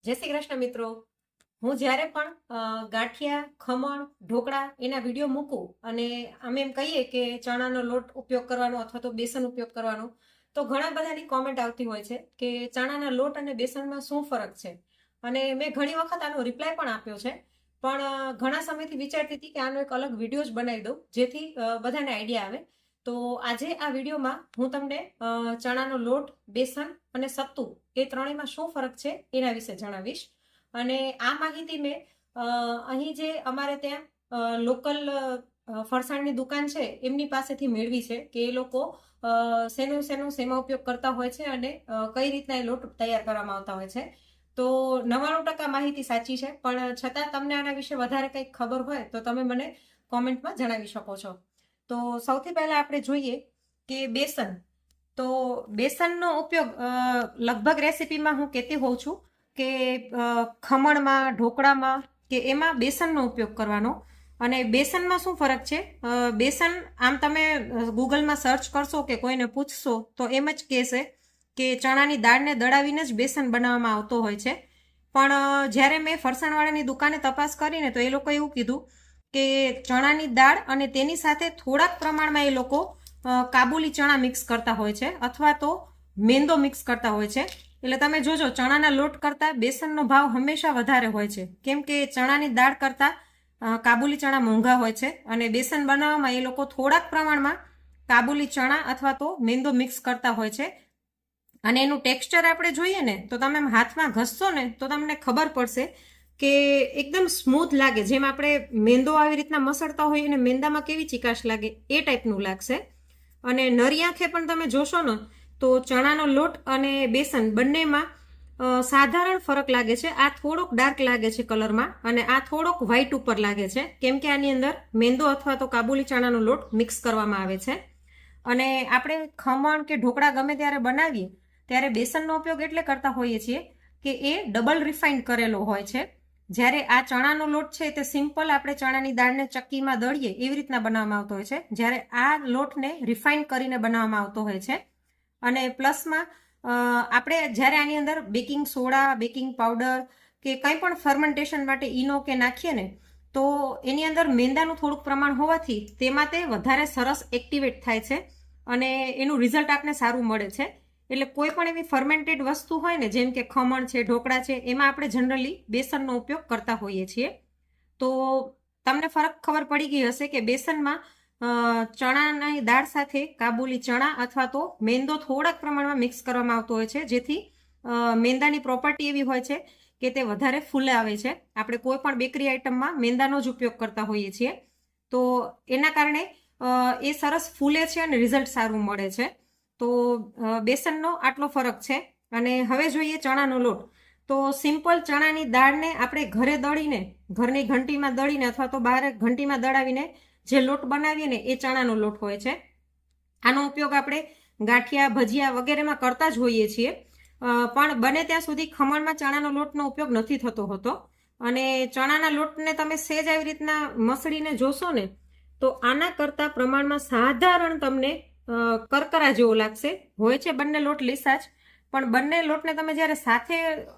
જય શ્રી કૃષ્ણ મિત્રો. હું જ્યારે પણ ગાંઠિયા, ખમણ, ઢોકળા એના વિડીયો મૂકું અને અમે એમ કહીએ કે ચણાનો લોટ ઉપયોગ કરવાનો અથવા તો બેસન ઉપયોગ કરવાનો, તો ઘણા બધાની કોમેન્ટ આવતી હોય છે કે ચણાના લોટ અને બેસનમાં શું ફરક છે. અને મેં ઘણી વખત આનો રિપ્લાય પણ આપ્યો છે, પણ ઘણા સમયથી વિચારતી હતી કે આનો એક અલગ વિડીયો જ બનાવી દઉં જેથી બધાને આઈડિયા આવે. તો આજે આ વિડીયોમાં હું તમને ચણાનો લોટ, બેસન અને સત્તુ એ ત્રણેયમાં શું ફરક છે એના વિશે જણાવીશ. અને આ માહિતી મેં અહીં જે અમારે ત્યાં લોકલ ફરસાણની દુકાન છે એમની પાસેથી મેળવી છે કે એ લોકો શેમાં ઉપયોગ કરતા હોય છે અને કઈ રીતના એ લોટ તૈયાર કરવામાં આવતા હોય છે. તો 99% માહિતી સાચી છે, પણ છતાં તમને આના વિશે વધારે કંઈક ખબર હોય તો તમે મને કોમેન્ટમાં જણાવી શકો છો. તો સૌથી પહેલા આપણે જોઈએ કે બેસન. તો બેસનનો ઉપયોગ લગભગ રેસીપીમાં હું કહેતી હોઉં છું કે ખમણમાં, ઢોકળામાં કે એમાં બેસનનો ઉપયોગ કરવાનો. અને બેસનમાં શું ફરક છે? બેસન આમ તમે ગૂગલમાં સર્ચ કરશો કે કોઈને પૂછશો તો એમ જ કહેશે કે ચણાની દાળને દળાવીને જ બેસન બનાવવામાં આવતો હોય છે. પણ જ્યારે મેં ફરસાણવાળાની દુકાને તપાસ કરીને તો એ લોકો એવું કીધું કે ચણાની દાળ અને તેની સાથે થોડાક પ્રમાણમાં એ લોકો કાબુલી ચણા મિક્સ કરતા હોય છે અથવા તો મેંદો મિક્સ કરતા હોય છે. એટલે તમે જોજો ચણાના લોટ કરતાં બેસનનો ભાવ હંમેશા વધારે હોય છે, કેમ કે ચણાની દાળ કરતાં કાબુલી ચણા મોંઘા હોય છે અને બેસન બનાવવામાં એ લોકો થોડાક પ્રમાણમાં કાબુલી ચણા અથવા તો મેંદો મિક્સ કરતા હોય છે. અને એનું ટેક્સચર આપણે જોઈએ ને તો તમે હાથમાં ઘસશો ને તો તમને ખબર પડશે કે એકદમ સ્મૂથ લાગે, જેમ આપણે મેંદો આવી રીતના મસળતા હોઈએ અને મેંદામાં કેવી ચીકાશ લાગે એ ટાઈપનું લાગશે. અને નરી આંખે પણ તમે જોશો ને તો ચણાનો લોટ અને બેસન બંનેમાં સાધારણ ફરક લાગે છે. આ થોડોક ડાર્ક લાગે છે કલરમાં અને આ થોડોક વ્હાઈટ ઉપર લાગે છે, કેમ કે આની અંદર મેંદો અથવા તો કાબુલી ચણાનો લોટ મિક્સ કરવામાં આવે છે. અને આપણે ખમણ કે ઢોકળા ગમે ત્યારે બનાવીએ ત્યારે બેસનનો ઉપયોગ એટલે કરતા હોઈએ છીએ કે એ ડબલ રિફાઇન્ડ કરેલો હોય છે. જ્યારે આ ચણાનો લોટ છે તે સિમ્પલ આપણે ચણાની દાળને ચક્કીમાં દળીએ એવી રીતના બનાવવામાં આવતો હોય છે, જ્યારે આ લોટને રિફાઇન કરીને બનાવવામાં આવતો હોય છે. અને પ્લસમાં આપણે જ્યારે આની અંદર બેકિંગ સોડા, બેકિંગ પાવડર કે કંઈ પણ ફર્મેન્ટેશન માટે ઈનો કે નાખીએ ને તો એની અંદર મેંદાનું થોડુંક પ્રમાણ હોવાથી તેમાં તે વધારે સરસ એક્ટિવેટ થાય છે અને એનું રિઝલ્ટ આપને સારું મળે છે. એટલે કોઈ પણ એવી ફર્મેન્ટેડ વસ્તુ હોય ને જેમ કે ખમણ છે, ઢોકળા છે, એમાં આપણે જનરલી બેસનનો ઉપયોગ કરતા હોઈએ છીએ. તો તમને ફરક ખબર પડી ગઈ હશે કે બેસનમાં ચણાની દાળ સાથે કાબુલી ચણા અથવા તો મેંદો થોડાક પ્રમાણમાં મિક્સ કરવામાં આવતો હોય છે, જેથી મેંદાની પ્રોપર્ટી એવી હોય છે કે તે વધારે ફૂલે આવે છે. આપણે કોઈ પણ બેકરી આઇટમમાં મેંદાનો જ ઉપયોગ કરતા હોઈએ છીએ, તો એના કારણે એ સરસ ફૂલે છે અને રિઝલ્ટ સારું મળે છે. તો બેસનનો આટલો ફરક છે. અને હવે જોઈએ ચણાનો લોટ. તો સિમ્પલ ચણાની દાળને આપણે ઘરે દળીને, ઘરની ઘંટીમાં દળીને અથવા તો બહાર ઘંટીમાં દળાવીને જે લોટ બનાવીએ ને એ ચણાનો લોટ હોય છે. આનો ઉપયોગ આપણે ગાંઠિયા, ભજીયા વગેરેમાં કરતા જ હોઈએ છીએ, પણ બને ત્યાં સુધી ખમણમાં ચણાનો લોટનો ઉપયોગ નથી થતો હોતો. અને ચણાના લોટને તમે સહેજ આવી રીતના મસળીને જોશો ને તો આના કરતાં પ્રમાણમાં સાધારણ તમને કરકરા જેવો લાગશે. હોય છે બંને લોટ લીસા જ, પણ બંને લોટને તમે જ્યારે સાથે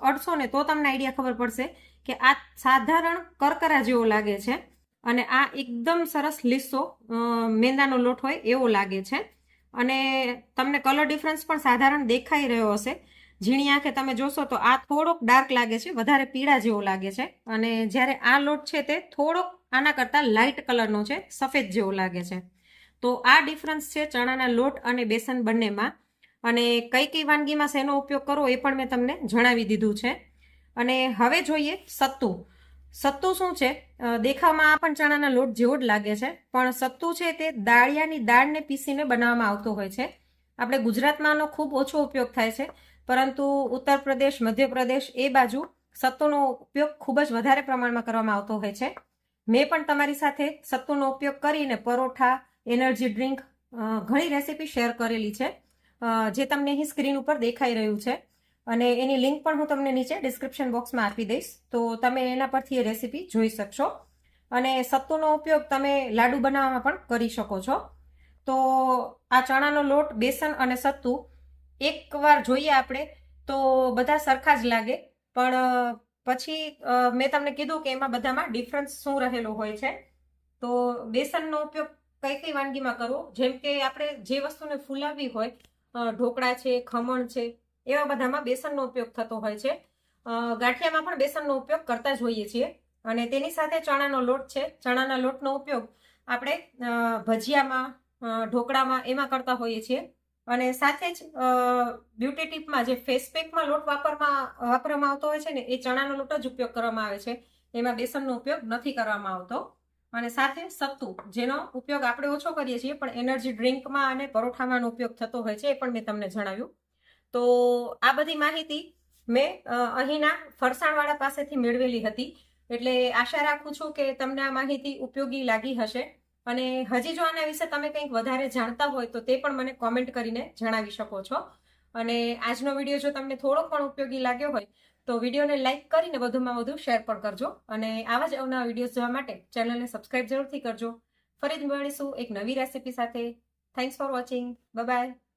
અડશો ને તો તમને આઈડિયા ખબર પડશે કે આ સાધારણ કરકરા જેવો લાગે છે અને આ એકદમ સરસ લીસો મેંદાનો લોટ હોય એવો લાગે છે. અને તમને કલર ડિફરન્સ પણ સાધારણ દેખાઈ રહ્યો હશે. ઝીણી આંખે તમે જોશો તો આ થોડોક ડાર્ક લાગે છે, વધારે પીળા જેવો લાગે છે. અને જ્યારે આ લોટ છે તે થોડોક આના કરતાં લાઇટ કલરનો છે, સફેદ જેવો લાગે છે. તો આ ડિફરન્સ છે ચણાના લોટ અને બેસન બંનેમાં. અને કઈ કઈ વાનગીમાં શેનો ઉપયોગ કરવો એ પણ મેં તમને જણાવી દીધું છે. અને હવે જોઈએ સત્તુ. સત્તુ શું છે? દેખાવમાં આ પણ ચણાના લોટ જેવો જ લાગે છે, પણ સત્તુ છે તે દાળિયાની દાળને પીસીને બનાવવામાં આવતો હોય છે. આપણે ગુજરાતમાં આનો ખૂબ ઓછો ઉપયોગ થાય છે, પરંતુ ઉત્તર પ્રદેશ, મધ્યપ્રદેશ એ બાજુ સત્તુનો ઉપયોગ ખૂબ જ વધારે પ્રમાણમાં કરવામાં આવતો હોય છે. મેં પણ તમારી સાથે સત્તુનો ઉપયોગ કરીને પરોઠા, એનર્જી ડ્રિંક ઘણી રેસીપી શેર કરેલી છે, જે તમને અહીં સ્ક્રીન ઉપર દેખાઈ રહ્યું છે. અને એની લિંક પણ હું તમને નીચે ડિસ્ક્રિપ્શન બોક્સમાં આપી દઈશ, તો તમે એના પરથી એ રેસીપી જોઈ શકશો. અને સત્તુનો ઉપયોગ તમે લાડુ બનાવવામાં પણ કરી શકો છો. તો આ ચણાનો લોટ, બેસન અને સત્તુ એકવાર જોઈએ આપણે તો બધા સરખા જ લાગે, પણ પછી મેં તમને કીધું કે એમાં બધામાં ડિફરન્સ શું રહેલો હોય છે. તો બેસનનો ઉપયોગ કઈ કઈ વાનગીમાં કરવો, જેમ કે આપણે જે વસ્તુને ફૂલાવવી હોય, ઢોકળા છે, ખમણ છે, એવા બધામાં બેસનનો ઉપયોગ થતો હોય છે. ગાંઠિયામાં પણ બેસનનો ઉપયોગ કરતા જ હોઈએ છીએ. અને તેની સાથે ચણાનો લોટ છે. ચણાના લોટનો ઉપયોગ આપણે ભજીયામાં, ઢોકળામાં એમાં કરતા હોઈએ છીએ. અને સાથે જ બ્યુટી ટીપમાં જે ફેસ પેકમાં લોટ વાપરવામાં આવતો હોય છે ને, એ ચણાનો લોટ જ ઉપયોગ કરવામાં આવે છે. એમાં બેસનનો ઉપયોગ નથી કરવામાં આવતો. અને સાથે સત્તુ, જેનો ઉપયોગ આપણે ઓછો કરીએ છીએ, પણ એનર્જી ડ્રિંકમાં અને પરોઠામાં ઉપયોગ થતો હોય છે, એ પણ મેં તમને જણાવ્યું. તો આ બધી માહિતી મેં અહીંના ફરસાણવાળા પાસેથી મેળવેલી હતી. એટલે આશા રાખું છું કે તમને આ માહિતી ઉપયોગી લાગી હશે. અને હજી જો આના વિશે તમે કંઈક વધારે જાણતા હોય તો તે પણ મને કોમેન્ટ કરીને જણાવી શકો છો. અને આજનો વિડીયો જો તમને થોડો પણ ઉપયોગી લાગ્યો હોય તો વિડીયોને લાઇક કરીને વધુમાં વધુ શેર પણ કરજો. અને આવા જ અવનવા વિડીયોઝ જોવા માટે ચેનલને સબસ્ક્રાઇબ જરૂરથી કરજો. ફરી જ મળીશું એક નવી રેસીપી સાથે. Thanks for watching. Bye bye.